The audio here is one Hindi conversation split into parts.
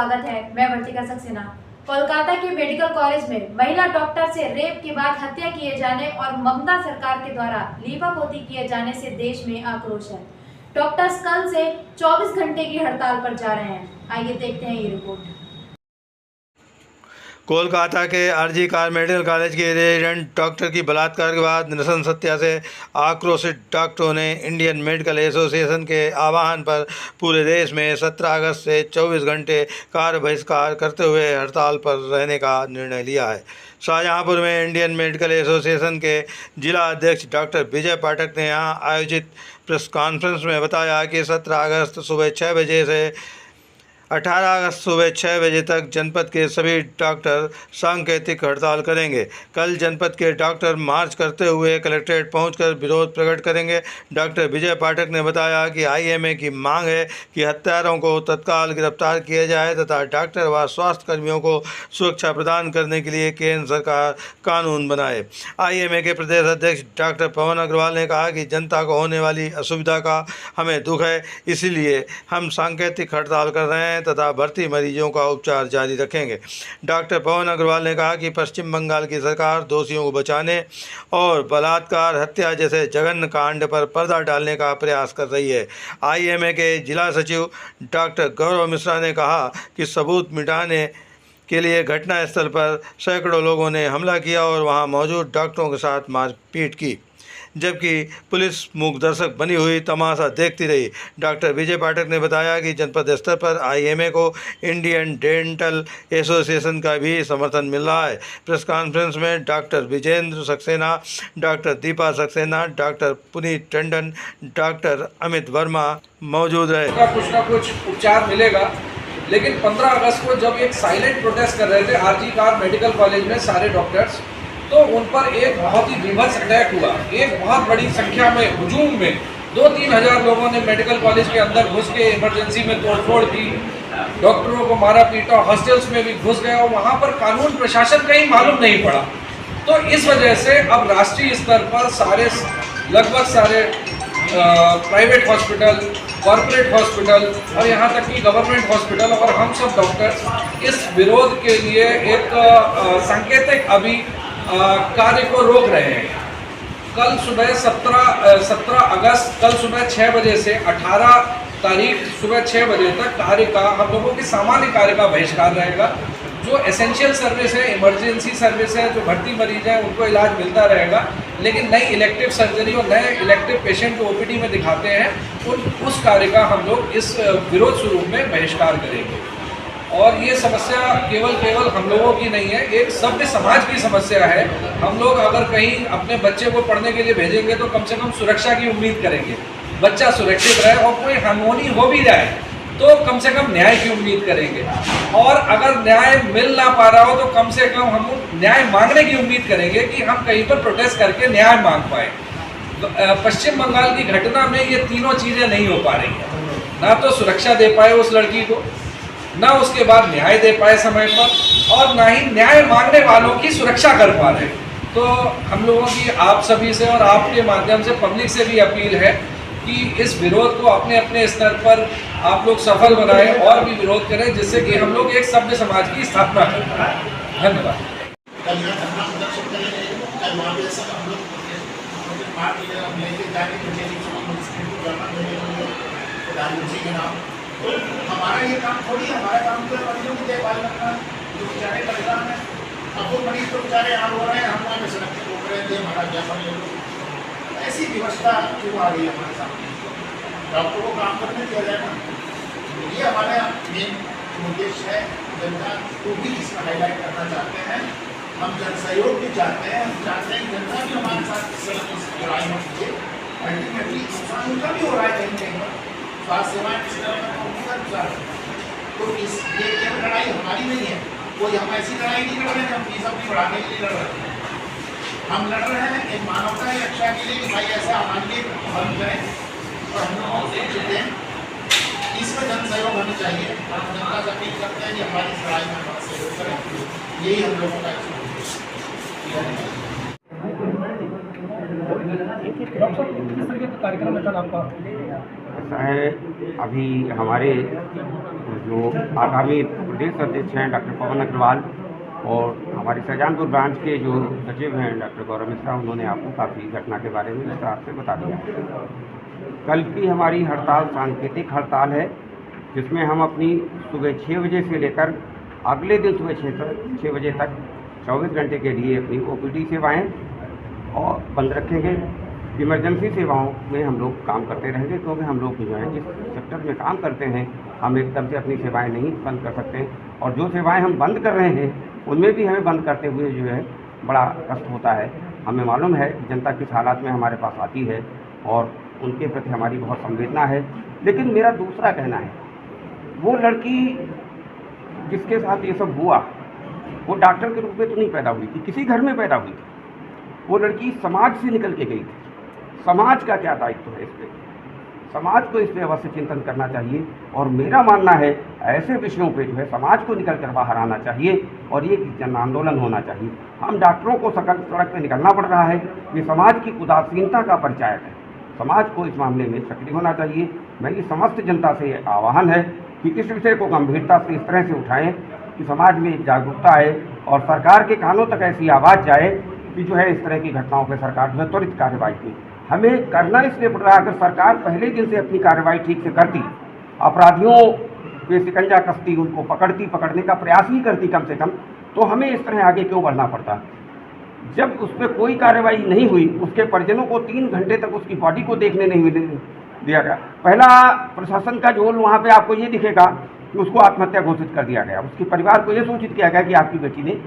स्वागत है। मैं वर्तिका सक्सेना। कोलकाता के मेडिकल कॉलेज में महिला डॉक्टर से रेप के बाद हत्या किए जाने और ममता सरकार के द्वारा लीपापोती किए जाने से देश में आक्रोश है। डॉक्टर्स कल से 24 घंटे की हड़ताल पर जा रहे हैं। आइए देखते हैं ये रिपोर्ट। कोलकाता के आरजी कार मेडिकल कॉलेज के रेजिडेंट डॉक्टर की बलात्कार के बाद नृशंस हत्या से आक्रोशित डॉक्टरों ने इंडियन मेडिकल एसोसिएशन के आह्वान पर पूरे देश में 17 अगस्त से 24 घंटे कार्य बहिष्कार करते हुए हड़ताल पर रहने का निर्णय लिया है। शाहजहांपुर में इंडियन मेडिकल एसोसिएशन के जिला अध्यक्ष डॉक्टर विजय पाठक ने यहाँ आयोजित प्रेस कॉन्फ्रेंस में बताया कि 17 अगस्त सुबह 6 बजे से 18 अगस्त सुबह 6 बजे तक जनपद के सभी डॉक्टर सांकेतिक हड़ताल करेंगे। कल जनपद के डॉक्टर मार्च करते हुए कलेक्ट्रेट पहुंचकर विरोध प्रकट करेंगे। डॉक्टर विजय पाठक ने बताया कि आईएमए की मांग है कि हत्यारों को तत्काल गिरफ्तार किया जाए तथा डॉक्टर व स्वास्थ्य कर्मियों को सुरक्षा प्रदान करने के लिए केंद्र सरकार कानून बनाए। आईएमए के प्रदेश अध्यक्ष डॉक्टर पवन अग्रवाल ने कहा कि जनता को होने वाली असुविधा का हमें दुख है, इसीलिए हम सांकेतिक हड़ताल कर रहे हैं तथा भर्ती मरीजों का उपचार जारी रखेंगे। डॉक्टर पवन अग्रवाल ने कहा कि पश्चिम बंगाल की सरकार दोषियों को बचाने और बलात्कार, हत्या जैसे जघन्य कांड पर पर्दा डालने का प्रयास कर रही है। आईएमए के जिला सचिव डॉक्टर गौरव मिश्रा ने कहा कि सबूत मिटाने के लिए घटनास्थल पर सैकड़ों लोगों ने हमला किया और वहां मौजूद डॉक्टरों के साथ मारपीट की, जबकि पुलिस मूक दर्शक बनी हुई तमाशा देखती रही। डॉक्टर विजय पाठक ने बताया कि जनपद स्तर पर आईएमए को इंडियन डेंटल एसोसिएशन का भी समर्थन मिल रहा है। प्रेस कॉन्फ्रेंस में doctor Vijendra Saxena, doctor Deepa Saxena, doctor Puneet Tandon, doctor Amit Verma मौजूद रहे। कुछ ना कुछ उपचार मिलेगा, लेकिन 15 अगस्त को जब एक साइलेंट प्रोटेस्ट कर रहे थे आरजी कार मेडिकल कॉलेज में सारे डॉक्टर्स, तो उन पर एक बहुत ही विभत्स अटैक हुआ। एक बहुत बड़ी संख्या में हुजूम में 2-3 हज़ार लोगों ने मेडिकल कॉलेज के अंदर घुस के इमरजेंसी में तोड़फोड़ की, डॉक्टरों को मारा पीटा, हॉस्टल्स में भी घुस गए और वहाँ पर कानून प्रशासन कहीं मालूम नहीं पड़ा। तो इस वजह से अब राष्ट्रीय स्तर पर लगभग सारे प्राइवेट हॉस्पिटल, कॉरपोरेट हॉस्पिटल और यहाँ तक कि गवर्नमेंट हॉस्पिटल और हम सब डॉक्टर्स इस विरोध के लिए एक सांकेतिक अभी कार्य को रोक रहे हैं। कल सुबह 17 अगस्त कल सुबह 6 बजे से 18 तारीख सुबह 6 बजे तक कार्य का हम लोगों के सामान्य कार्य का बहिष्कार रहेगा। जो एसेंशियल सर्विस है, इमरजेंसी सर्विस है, जो भर्ती मरीज हैं उनको इलाज मिलता रहेगा, लेकिन नई इलेक्टिव सर्जरी और नए इलेक्टिव पेशेंट को ओपीडी में दिखाते हैं उस कार्य का हम लोग इस विरोध स्वरूप में बहिष्कार करेंगे। और ये समस्या केवल हम लोगों की नहीं है, एक सभ्य समाज की समस्या है। हम लोग अगर कहीं अपने बच्चे को पढ़ने के लिए भेजेंगे तो कम से कम सुरक्षा की उम्मीद करेंगे, बच्चा सुरक्षित रहे, और कोई अनहोनी हो भी जाए तो कम से कम न्याय की उम्मीद करेंगे। और अगर न्याय मिल ना पा रहा हो तो कम से कम हम न्याय मांगने की उम्मीद करेंगे कि हम कहीं पर प्रोटेस्ट करके न्याय मांग पाए। पश्चिम बंगाल की घटना में ये तीनों चीज़ें नहीं हो पा रही हैं। ना तो सुरक्षा दे पाए उस लड़की को, ना उसके बाद न्याय दे पाए समय पर, और ना ही न्याय मांगने वालों की सुरक्षा कर पा रहे। तो हम लोगों की आप सभी से और आपके माध्यम से पब्लिक से भी अपील है कि इस विरोध को अपने अपने स्तर पर आप लोग सफल बनाएं और भी विरोध करें, जिससे कि हम लोग एक सभ्य समाज की स्थापना कर पाएं। धन्यवाद। हमारा ये काम थोड़ी, हमारा काम तो मरीजों की देखभाल करना, जो बेचारे परेशान हैं। अब वो मरीज तो बेचारे यहाँ रो रहे हैं, हम वहाँ सड़क पे रोक रहे थे, हमारा क्या कर ले। ऐसी व्यवस्था क्यों आ रही है हमारे सामने? डॉक्टरों को काम करने दिया जाए ना। ये हमारा मेन उद्देश्य है। जनता को भी इसमें हाईलाइट करना चाहते हैं। हम जन सहयोग भी चाहते हैं, हम चाहते हैं जनता भी हमारे साथ लड़ाई में कीजिए। अल्टीमेटली नुकसान उनका भी हो रहा है कहीं कहीं पर, स्वास्थ्य सेवाएं किस तरह का नुकसान। तो ये केवल लड़ाई हमारी नहीं है, कोई हम ऐसी लड़ाई नहीं लड़ रहे हैं हम फीस अपनी बढ़ाने के लिए लड़ रहे हैं। हम लड़ रहे हैं एक मानवता की रक्षा के लिए कि भाई ऐसा अमानवीय बंद करें और हम लोग सुरक्षित दें। इसमें जन सहयोग होना चाहिए। हम जनता से अपील करते हैं कि हमारी इस लड़ाई में हमारा सहयोग करें। यही हम लोगों का डॉक्टर साहब, किस तरीके का कार्यक्रम है कल आपका? ऐसा है, अभी हमारे जो आगामी प्रदेश अध्यक्ष हैं डॉक्टर पवन अग्रवाल और हमारे शाहजहानपुर ब्रांच के जो सचिव हैं डॉक्टर गौरव मिश्रा, उन्होंने आपको काफ़ी घटना के बारे में विस्तार से बता दिया। कल की हमारी हड़ताल सांकेतिक हड़ताल है, जिसमें हम अपनी सुबह 6 बजे से लेकर अगले दिन सुबह 6 बजे तक 24 घंटे के लिए अपनी OPD सेवाएं और बंद रखेंगे। इमरजेंसी सेवाओं में हम लोग काम करते रहेंगे, क्योंकि हम लोग जो है जिस सेक्टर में काम करते हैं हम एकदम से अपनी सेवाएं नहीं बंद कर सकते, और जो सेवाएं हम बंद कर रहे हैं उनमें भी हमें बंद करते हुए जो है बड़ा कष्ट होता है। हमें मालूम है कि जनता किस हालात में हमारे पास आती है और उनके प्रति हमारी बहुत संवेदना है। लेकिन मेरा दूसरा कहना है, वो लड़की जिसके साथ ये सब हुआ वो डॉक्टर के रूप में तो नहीं पैदा हुई थी, किसी घर में पैदा हुई थी। वो लड़की समाज से निकल के गई थी। समाज का क्या दायित्व है इस पर? समाज को इस पर अवश्य चिंतन करना चाहिए, और मेरा मानना है ऐसे विषयों पे जो है समाज को निकल कर बाहर आना चाहिए और ये जन आंदोलन होना चाहिए। हम डॉक्टरों को सड़क पे निकलना पड़ रहा है, ये समाज की उदासीनता का परिचायक है। समाज को इस मामले में सक्रिय होना चाहिए। मेरी समस्त जनता से आह्वान है कि इस विषय को गंभीरता से इस तरह से उठाएं कि समाज में एक जागरूकता आए और सरकार के कानों तक ऐसी आवाज़ जाए कि जो है इस तरह की घटनाओं पर सरकार जो है त्वरित कार्रवाई की। हमें करना इसलिए पड़ रहा है, अगर सरकार पहले दिन से अपनी कार्रवाई ठीक से करती, अपराधियों पे शिकंजा कसती, उनको पकड़ने का प्रयास ही करती कम से कम, तो हमें इस तरह आगे क्यों बढ़ना पड़ता। जब उस पर कोई कार्रवाई नहीं हुई, उसके परिजनों को 3 घंटे तक उसकी बॉडी को देखने नहीं दिया गया। पहला प्रशासन का झोल वहाँ पे आपको ये दिखेगा कि उसको आत्महत्या घोषित कर दिया गया, उसके परिवार को ये सूचित किया गया कि आपकी बेटी ने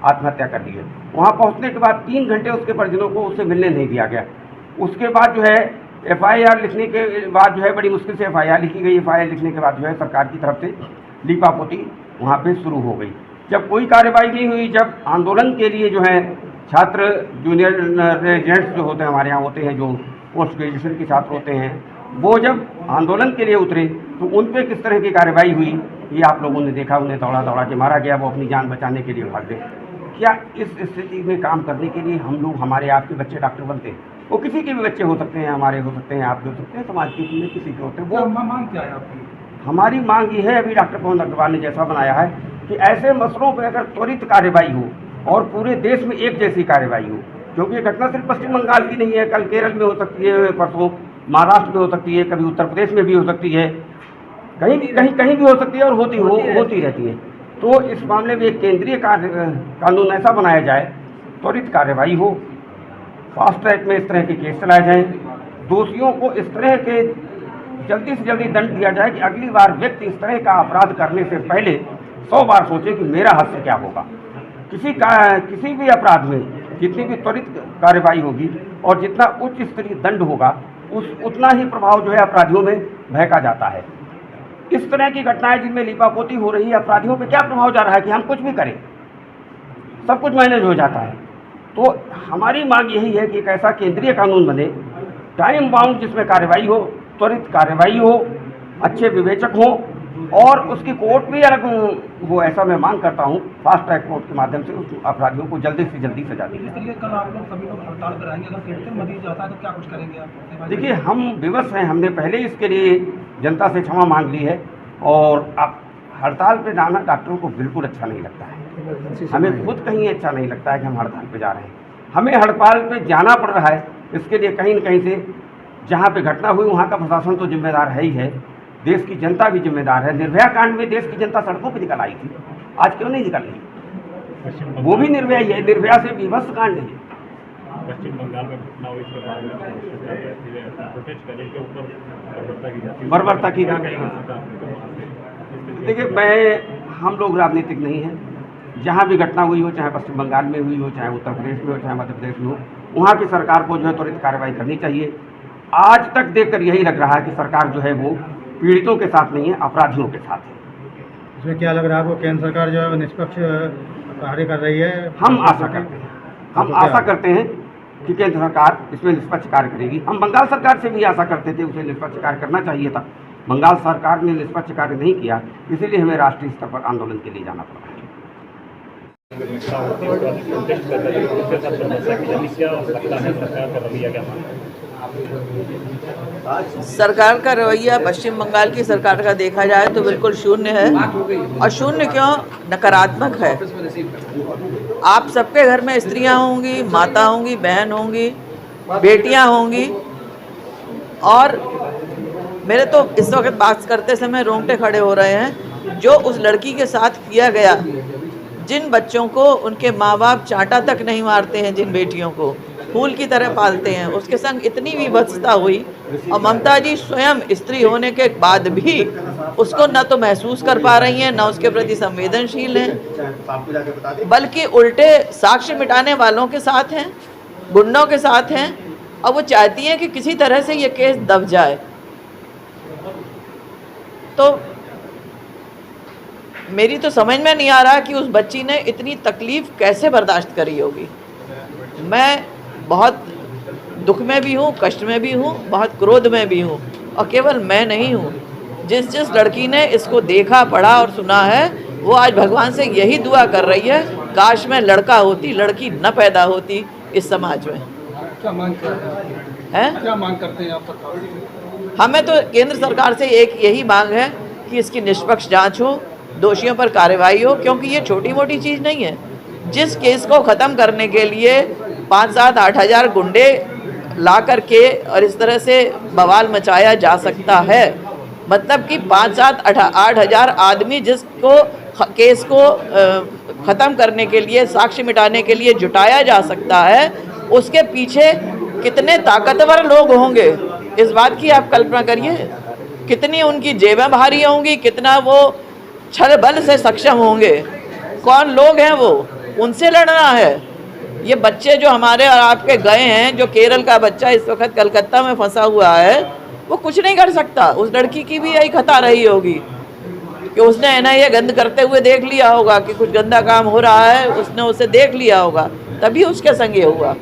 आत्महत्या कर दी है। वहाँ पहुँचने के बाद 3 घंटे उसके परिजनों को उससे मिलने नहीं दिया गया। उसके बाद जो है FIR लिखने के बाद जो है बड़ी मुश्किल से FIR लिखी गई। FIR लिखने के बाद जो है सरकार की तरफ से लीपापोती वहाँ पे शुरू हो गई। जब कोई कार्रवाई नहीं हुई, जब आंदोलन के लिए जो है छात्र जूनियर रेजिडेंट्स जो होते हैं हमारे यहाँ होते हैं, जो पोस्ट ग्रेजुएशन के छात्र होते हैं, वो जब आंदोलन के लिए उतरे तो उन पर किस तरह की कार्रवाई हुई ये आप लोगों ने देखा। उन्हें दौड़ा के मारा गया, वो अपनी जान बचाने के लिए भाग गए। क्या इस स्थिति में काम करने के लिए हम लोग, हमारे आपके बच्चे डॉक्टर बनते हैं? वो किसी के भी बच्चे हो सकते हैं, हमारे हो सकते हैं, आपके हो सकते हैं, समाज के में किसी के होते हैं। वो मांग क्या है आपकी? हमारी मांग ये है, अभी डॉक्टर पवन अग्रवाल ने जैसा बनाया है, कि ऐसे मसलों पर अगर त्वरित कार्रवाई हो और पूरे देश में एक जैसी कार्रवाई हो, क्योंकि ये घटना सिर्फ पश्चिम बंगाल की नहीं है, कल केरल में हो सकती है, परसों महाराष्ट्र में हो सकती है, कभी उत्तर प्रदेश में भी हो सकती है, कहीं भी हो सकती है और होती रहती है। तो इस मामले में एक केंद्रीय कानून ऐसा बनाया जाए, त्वरित कार्रवाई हो, फास्ट ट्रैक में इस तरह के केस चलाए जाएं, दोषियों को इस तरह के जल्दी से जल्दी दंड दिया जाए कि अगली बार व्यक्ति इस तरह का अपराध करने से पहले 100 बार सोचे कि मेरा हद क्या होगा। किसी भी अपराध में जितनी भी त्वरित कार्रवाई होगी और जितना उच्च स्तरीय दंड होगा, उतना ही प्रभाव जो है अपराधियों में बहका जाता है। इस तरह की घटनाएं जिनमें लीपापोती हो रही है, अपराधियों पे क्या प्रभाव जा रहा है कि हम कुछ भी करें, सब कुछ मैनेज हो जाता है। तो हमारी मांग यही है कि एक ऐसा केंद्रीय कानून बने, टाइम बाउंड, जिसमें कार्रवाई हो, त्वरित कार्रवाई हो, अच्छे विवेचक हों और उसकी कोर्ट भी अलग हो। ऐसा मैं मांग करता हूँ, फास्ट ट्रैक कोर्ट के माध्यम से उस अपराधियों को जल्दी से जल्दी सजा दी। इसलिए कल आप लोग सभी लोग हड़ताल कराएंगे, अगर क्रिटिकल मरीज जाता है तो क्या कुछ करेंगे आप? देखिए, हम विवश हैं, हमने पहले इसके लिए जनता से क्षमा मांग ली है, और अब हड़ताल पे जाना डॉक्टरों को बिल्कुल अच्छा नहीं लगता है। हमें खुद कहीं अच्छा नहीं लगता है कि हम हड़ताल पे जा रहे हैं। हमें हड़ताल पे जाना पड़ रहा है, इसके लिए कहीं न कहीं से जहाँ पे घटना हुई वहाँ का प्रशासन तो जिम्मेदार है ही है, देश की जनता भी जिम्मेदार है। निर्भया कांड में देश की जनता सड़कों पर निकल आई थी, आज क्यों नहीं निकल रही? वो भी निर्भया ही है, निर्भया से विभत्स कांड है। पश्चिम बंगाल में घटना हुई, इसके बाद प्रोटेस्ट करने के ऊपर बर्बरता की जा गई। देखिए, हम लोग राजनीतिक नहीं हैं। जहाँ भी घटना हुई हो, चाहे पश्चिम बंगाल में हुई हो, चाहे उत्तर प्रदेश में हो, चाहे मध्य प्रदेश में हो, वहाँ की सरकार को जो है त्वरित कार्रवाई करनी चाहिए। आज तक देखकर यही लग रहा है कि सरकार जो है वो पीड़ितों के साथ नहीं है, अपराधियों के साथ है। इसमें क्या लग रहा है आपको, केंद्र सरकार जो है वो निष्पक्ष कार्य कर रही है? हम आशा करते हैं कि केंद्र सरकार इसमें निष्पक्ष कार्य करेगी। हम बंगाल सरकार से भी आशा करते थे, उसे निष्पक्ष कार्य करना चाहिए था। बंगाल सरकार ने निष्पक्ष कार्य नहीं किया, इसीलिए हमें राष्ट्रीय स्तर पर आंदोलन के लिए जाना पड़ा है। प्रोटेस्ट कर रहे हैं, उसके साथ क्या लगता है सरकार का रवैया क्या? सरकार का रवैया पश्चिम बंगाल की सरकार का देखा जाए तो बिल्कुल शून्य है। और शून्य क्यों, नकारात्मक है। आप सबके घर में स्त्रियां होंगी, माता होंगी, बहन होंगी, बेटियां होंगी, और मेरे तो इस वक्त बात करते समय रोंगटे खड़े हो रहे हैं। जो उस लड़की के साथ किया गया, जिन बच्चों को उनके माँ बाप चांटा तक नहीं मारते हैं, जिन बेटियों को फूल की तरह पालते हैं, उसके संग इतनी विभत्सता हुई। और ममता जी स्वयं स्त्री होने के बाद भी उसको न तो महसूस कर पा रही हैं, न उसके प्रति संवेदनशील हैं, बल्कि उल्टे साक्ष्य मिटाने वालों के साथ हैं, गुंडों के साथ हैं। और वो चाहती हैं कि किसी तरह से ये केस दब जाए। तो मेरी तो समझ में नहीं आ रहा कि उस बच्ची ने इतनी तकलीफ कैसे बर्दाश्त करी होगी। मैं बहुत दुख में भी हूँ, कष्ट में भी हूँ, बहुत क्रोध में भी हूँ। और केवल मैं नहीं हूँ, जिस लड़की ने इसको देखा, पढ़ा और सुना है, वो आज भगवान से यही दुआ कर रही है, काश मैं लड़का होती, लड़की न पैदा होती इस समाज में। क्या मांग करते हैं आप सरकार से? हमें तो केंद्र सरकार से एक यही मांग है कि इसकी निष्पक्ष जांच हो, दोषियों पर कार्रवाई हो, क्योंकि ये छोटी मोटी चीज़ नहीं है। जिस केस को ख़त्म करने के लिए 5-7-8 हज़ार गुंडे ला करके और इस तरह से बवाल मचाया जा सकता है, मतलब कि 5-7-8 हज़ार आदमी जिसको केस को ख़त्म करने के लिए, साक्ष्य मिटाने के लिए जुटाया जा सकता है, उसके पीछे कितने ताकतवर लोग होंगे, इस बात की आप कल्पना करिए। कितनी उनकी जेबें भारी होंगी, कितना वो छल बल से सक्षम होंगे। कौन लोग हैं वो, उनसे लड़ना है। ये बच्चे जो हमारे और आपके गए हैं, जो केरल का बच्चा इस वक्त कलकत्ता में फंसा हुआ है, वो कुछ नहीं कर सकता। उस लड़की की भी यही खता रही होगी कि उसने NIA गंद करते हुए देख लिया होगा कि कुछ गंदा काम हो रहा है, उसने उसे देख लिया होगा, तभी उसके संग ये हुआ।